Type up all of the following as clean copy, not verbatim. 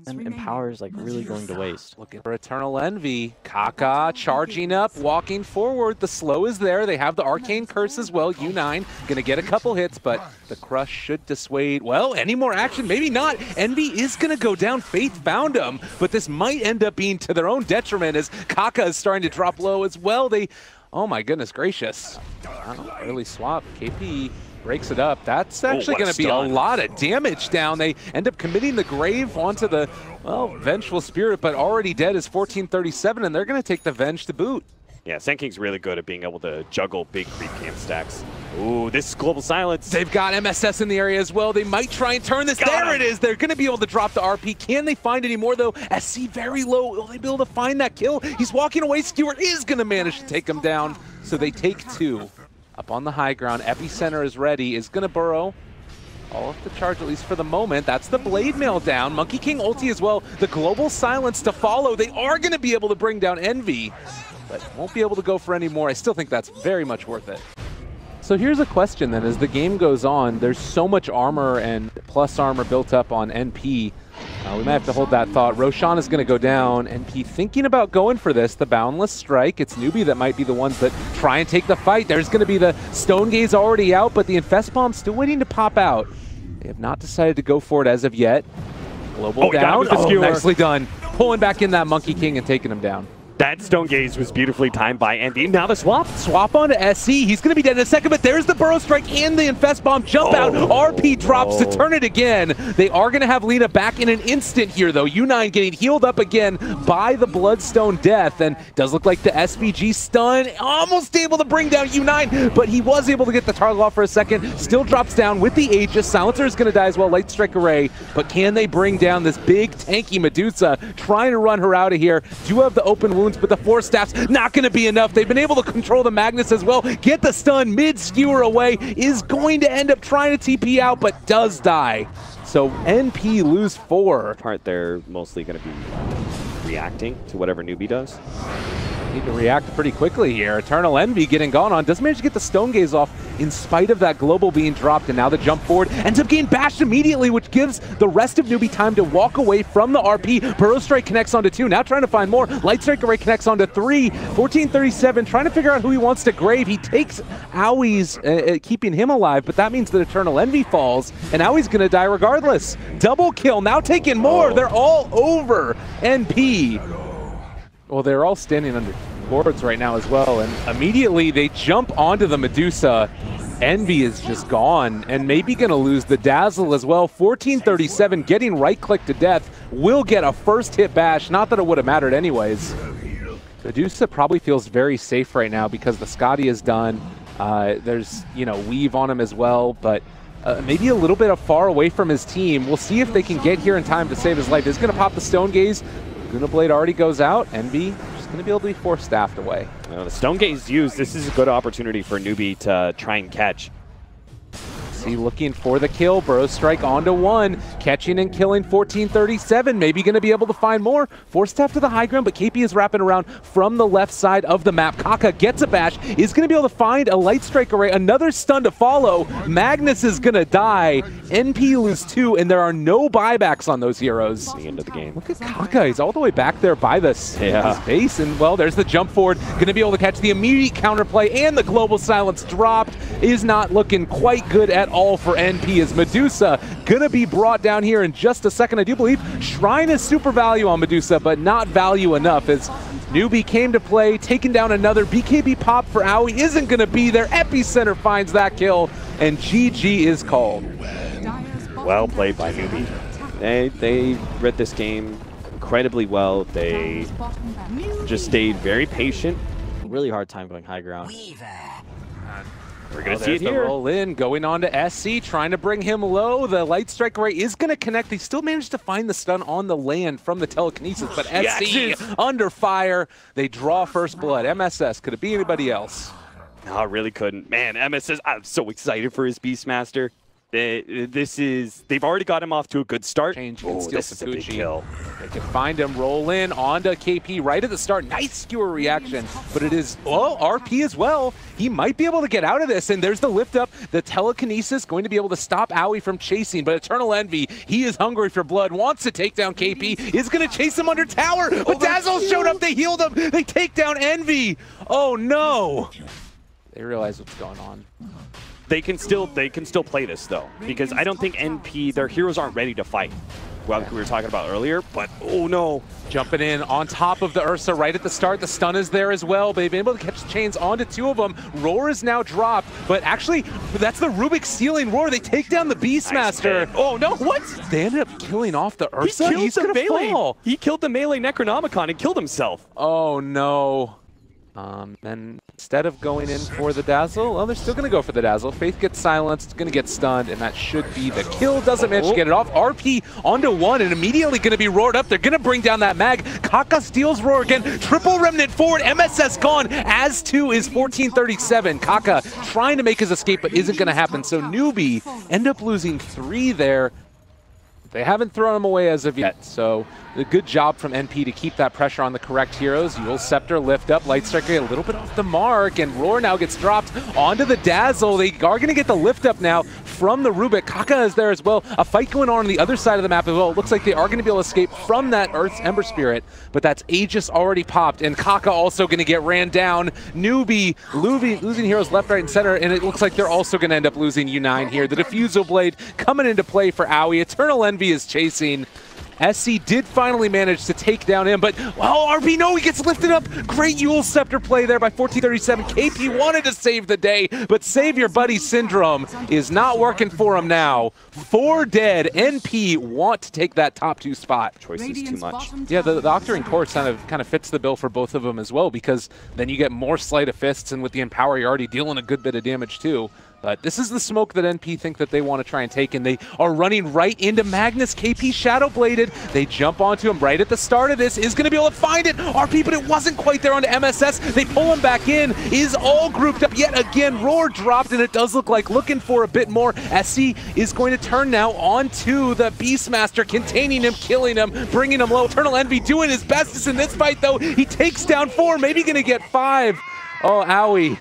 Empower is like really going to waste. Looking for Eternal Envy. Kaka charging up, walking forward. The slow is there. They have the Arcane Curse as well. U9 gonna get a couple hits, but the Crush should dissuade. Well, any more action? Maybe not. Envy is gonna go down. Faith found him, but this might end up being to their own detriment as Kaka is starting to drop low as well. Oh my goodness gracious. Wow, early swap. KP breaks it up. That's actually going to be a lot of damage down. They end up committing the grave onto the, well, Vengeful Spirit, but already dead is 1437, and they're going to take the Venge to boot. Yeah, Sand King's really good at being able to juggle big creep camp stacks. Ooh, this is Global Silence. They've got MSS in the area as well. They might try and turn this. There it is. They're going to be able to drop the RP. Can they find any more, though? SC very low. Will they be able to find that kill? He's walking away. Skewer is going to manage to take him down. So they take two. Up on the high ground, Epicenter is ready, is going to burrow. All of the charge, at least for the moment. That's the Blade Mail down. Monkey King ulti as well. The Global Silence to follow. They are going to be able to bring down Envy, but won't be able to go for any more. I still think that's very much worth it. So here's a question then. As the game goes on, there's so much armor and plus armor built up on NP. We might have to hold that thought. Roshan is going to go down. NP thinking about going for this. The Boundless Strike. It's Newbee that might be the ones that try and take the fight. There's going to be the Stone Gaze already out, but the Infest Bomb still waiting to pop out. They have not decided to go for it as of yet. Global down. Nicely done. Pulling back in that Monkey King and taking him down. That Stone Gaze was beautifully timed by Envy. Now the swap. Swap onto SC. He's going to be dead in a second, but there's the Burrow Strike and the Infest Bomb. Jump out. RP drops to turn it again. They are going to have Lina back in an instant here, though. U9 getting healed up again by the Bloodstone Death, and does look like the SVG stun. Almost able to bring down U9, but he was able to get the target off for a second. Still drops down with the Aegis. Silencer is going to die as well. Light Strike Array, but can they bring down this big tanky Medusa? Trying to run her out of here. Do have the open wounds, but the Force Staff's not going to be enough. They've been able to control the Magnus as well. Get the stun, mid-skewer away, is going to end up trying to TP out, but does die. So NP lose 4. They're mostly going to be reacting to whatever Newbee does. Need to react pretty quickly here. Eternal Envy getting gone on. Does manage to get the Stone Gaze off in spite of that global being dropped, and now the jump forward ends up getting bashed immediately, which gives the rest of Newbee time to walk away from the RP. Burrow Strike connects onto 2. Now trying to find more. Light Strike Array connects onto 3. 1437 trying to figure out who he wants to grave. He takes Owie's, keeping him alive, but that means that Eternal Envy falls, and Owie's going to die regardless. Double kill. Now taking more. They're all over NP. Well, they're all standing under boards right now as well, and immediately they jump onto the Medusa. Envy is just gone, and maybe going to lose the Dazzle as well. 1437 getting right-clicked to death. Will get a first-hit bash. Not that it would have mattered anyways. Medusa probably feels very safe right now because the Scotty is done. There's, Weave on him as well, but maybe a little bit far away from his team. We'll see if they can get here in time to save his life. He's going to pop the Stone Gaze. Guna Blade already goes out. Envy just going to be able to be Force Staffed away. The Stone Gaze used. This is a good opportunity for Newbee to try and catch. Looking for the kill. Burrow Strike onto 1. Catching and killing 1437. Maybe going to be able to find more. Force Staff to the high ground, but KP is wrapping around from the left side of the map. Kaka gets a bash. Is going to be able to find a Light Strike Array. Another stun to follow. Magnus is going to die. NP lose 2, and there are no buybacks on those heroes. The end of the game. Look at Kaka. He's all the way back there by this base. And, well, there's the jump forward. Going to be able to catch the immediate counterplay, and the Global Silence dropped. Is not looking quite good at all for NP, as Medusa gonna be brought down here in just a second. I do believe Shrine is super value on Medusa, but not value enough, as Newbee came to play, taking down another. BKB pop for Owie isn't gonna be there. Epicenter finds that kill, and GG is called. Well played by Newbee. They read this game incredibly well. They just stayed very patient. Really hard time going high ground. We're going to see it here. The roll in, going on to SC, trying to bring him low. The Light Strike Array is going to connect. They still managed to find the stun on the land from the telekinesis, but SC under fire. They draw first blood. MSS, could it be anybody else? No, it really couldn't. Man, MSS, I'm so excited for his Beastmaster. They've already got him off to a good start. Change Oh, this is a big kill. They can find him, roll in onto KP right at the start. Nice skewer reaction, but it is, well, RP as well. He might be able to get out of this, and there's the lift up. The telekinesis going to be able to stop Owie from chasing, but Eternal Envy, he is hungry for blood, wants to take down KP, is going to chase him under tower, but Dazzle showed up, they healed him, they take down Envy. Oh no! They realize what's going on. They can still play this though, because I don't think NP, their heroes aren't ready to fight. Well, we were talking about earlier, but oh no. Jumping in on top of the Ursa right at the start. The stun is there as well. They've been able to catch the chains onto two of them. Roar is now dropped, but actually, that's the Rubik stealing Roar. They take down the Beastmaster. Nice. Oh no, what? They ended up killing off the Ursa. He's gonna fall. He killed the melee Necronomicon and killed himself. Oh no. And instead of going in for the Dazzle, well, they're still going to go for the Dazzle. Faith gets silenced, going to get stunned, and that should be the kill. Doesn't manage to get it off. RP onto one, and immediately going to be roared up. They're going to bring down that mag. Kaka steals Roar again. Triple Remnant forward. MSS gone. As to is 1437. Kaka trying to make his escape, but isn't going to happen. So Newbee end up losing 3 there. They haven't thrown him away as of yet, so a good job from NP to keep that pressure on the correct heroes. Yule Scepter lift up, Light Striker a little bit off the mark, and Roar now gets dropped onto the Dazzle. They are going to get the lift up now from the Rubik. Kaka is there as well. A fight going on the other side of the map as well. It looks like they are going to be able to escape from that Earth's Ember Spirit, but that's Aegis already popped, and Kaka also going to get ran down. Newbee losing heroes left, right, and center, and it looks like they're also going to end up losing U9 here. The Diffusal Blade coming into play for Owie. Eternal Envy is chasing. SC did finally manage to take down him, but well, RP, no, he gets lifted up. Great Yule Scepter play there by 1437. KP wanted to save the day, but Save Your Buddy Syndrome is not working for him now. 4 dead. NP want to take that top 2 spot. Choice is too much. Yeah, the Octarine Course kind of fits the bill for both of them as well, because then you get more Sleight of Fists, and with the Empower, you're already dealing a good bit of damage too. But this is the smoke that NP think that they want to try and take, and they are running right into Magnus. KP Shadow Bladed. They jump onto him right at the start of this. Is going to be able to find it. RP, but it wasn't quite there onto MSS. They pull him back in. Is all grouped up yet again. Roar dropped, and it does look like looking for a bit more. SC is going to turn now onto the Beastmaster, containing him, killing him, bringing him low. Eternal Envy doing his bestest in this fight, though. He takes down 4, maybe going to get 5. Oh, Owie.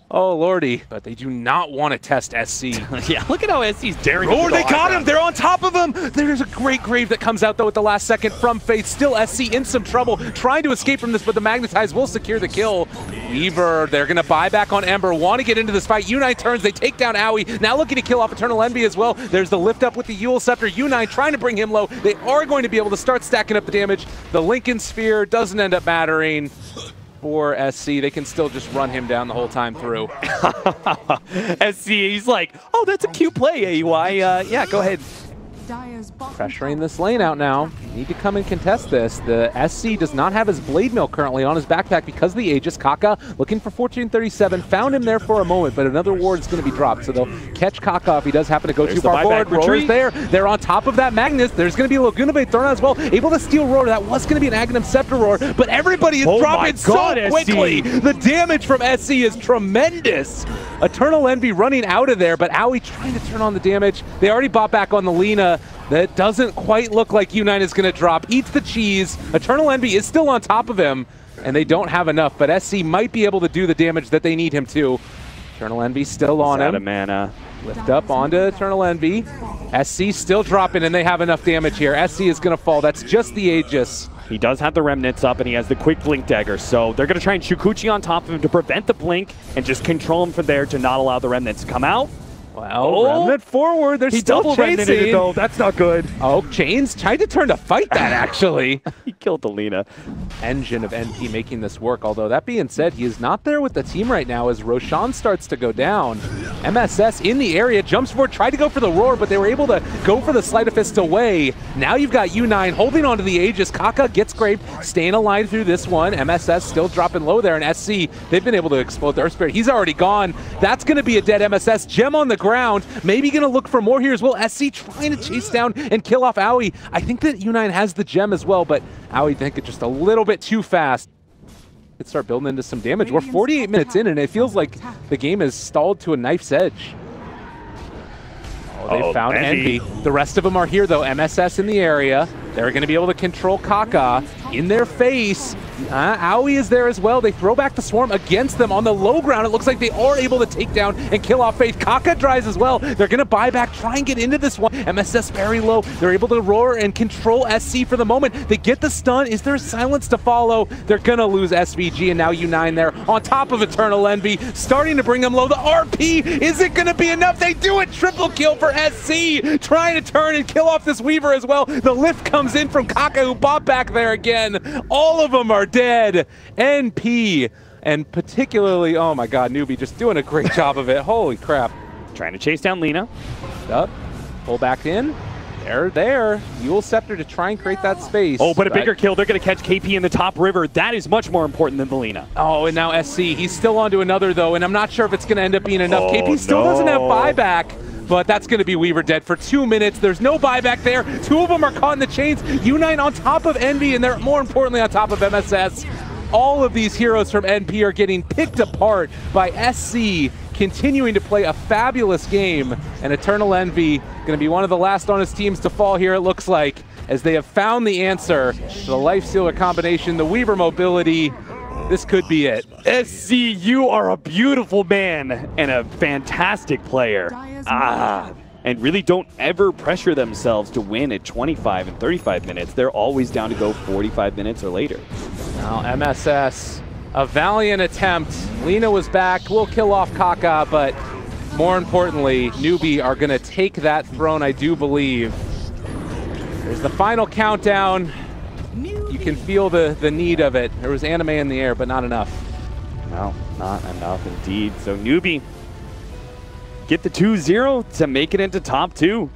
Oh, lordy. But they do not want to test SC. Yeah, look at how SC's daring. Oh, they got him. They're on top of him. There's a great grave that comes out, though, at the last second from Faith. Still SC in some trouble, trying to escape from this, but the Magnetize will secure the kill. Weaver, they're going to buy back on Ember, want to get into this fight. U9 turns, they take down Owie. Now looking to kill off Eternal Envy as well. There's the lift up with the Yule Scepter. U9 trying to bring him low. They are going to be able to start stacking up the damage. The Lincoln Sphere doesn't end up mattering. For SC, they can still just run him down the whole time through. SC, he's like, oh, that's a cute play, AUI. Yeah, go ahead. Pressuring this lane out now. Need to come and contest this. The SC does not have his Blade Mill currently on his backpack because of the Aegis. Kaka looking for 1437. Found him there for a moment, but another ward is going to be dropped. So they'll catch Kaka if he does happen to go too far forward. Roar's there. They're on top of that Magnus. There's going to be a Laguna Bay thrown out as well. Able to steal Roar. That was going to be an Aghanim Scepter Roar, but everybody is dropping so quickly. The damage from SC is tremendous. Eternal Envy running out of there, but Owie trying to turn on the damage. They already bought back on the Lina. That doesn't quite look like U9 is going to drop. Eats the cheese. Eternal Envy is still on top of him, and they don't have enough, but SC might be able to do the damage that they need him to. Eternal Envy still on him. Out of mana. Lift up onto Eternal Envy. SC still dropping, and they have enough damage here. SC is going to fall. That's just the Aegis. He does have the Remnants up, and he has the quick Blink Dagger, so they're going to try and Shukuchi on top of him to prevent the Blink and just control him from there to not allow the Remnants to come out. Well, Remnant forward. They're still chasing. Though. That's not good. Oh, Chains tried to turn to fight that, actually. He killed the Lina. Engine of NP making this work, although that being said, he is not there with the team right now as Roshan starts to go down. MSS in the area, jumps forward, tried to go for the Roar, but they were able to go for the Sleight of Fist away. Now you've got U9 holding onto the Aegis. Kaka gets scraped, staying alive through this one. MSS still dropping low there, and SC, they've been able to explode the Earth Spirit. He's already gone. That's going to be a dead MSS. Gem on the ground, maybe going to look for more here as well. SC trying to chase down and kill off Owie. I think that U9 has the gem as well, but Owie think it's just a little bit too fast. Could start building into some damage. We're 48 minutes in, and it feels like the game is stalled to a knife's edge. Oh, They found Envy. The rest of them are here, though. MSS in the area. They're going to be able to control Kaka in their face. Aoi is there as well. They throw back the swarm against them on the low ground. It looks like they are able to take down and kill off Faith. Kaka dries as well. They're going to buy back, try and get into this one. MSS very low. They're able to roar and control SC for the moment. They get the stun. Is there silence to follow? They're going to lose SVG, and now U9 there on top of Eternal Envy, starting to bring them low. The RP, is it going to be enough? They do it. Triple kill for SC, trying to turn and kill off this Weaver as well. The lift comes in from Kaka, who bought back there again. All of them are dead. NP, and particularly, oh my god, Newbee just doing a great job of it. Holy crap. Trying to chase down Lina. Up, pull back in. There. Eul Scepter to try and create that space. Oh, but a bigger kill. They're going to catch KP in the top river. That is much more important than the Lina. Oh, and now SC. He's still onto another, though, and I'm not sure if it's going to end up being enough. KP still doesn't have buyback. But that's going to be Weaver dead for 2 minutes. There's no buyback there. Two of them are caught in the chains. U9 on top of Envy, and they're more importantly on top of MSS. All of these heroes from NP are getting picked apart by SC, continuing to play a fabulous game. And Eternal Envy going to be one of the last on his teams to fall here, it looks like, as they have found the answer to the Life Stealer combination, the Weaver mobility. This could be it. SC, you are a beautiful man and a fantastic player. And really don't ever pressure themselves to win at 25 and 35 minutes. They're always down to go 45 minutes or later. Now MSS, a valiant attempt. Lina was back, will kill off Kaka, but more importantly, Newbee are going to take that throne, I do believe. There's the final countdown. You can feel the need of it. There was anime in the air, but not enough. No, not enough indeed. So Newbee get the 2-0 to make it into top 2.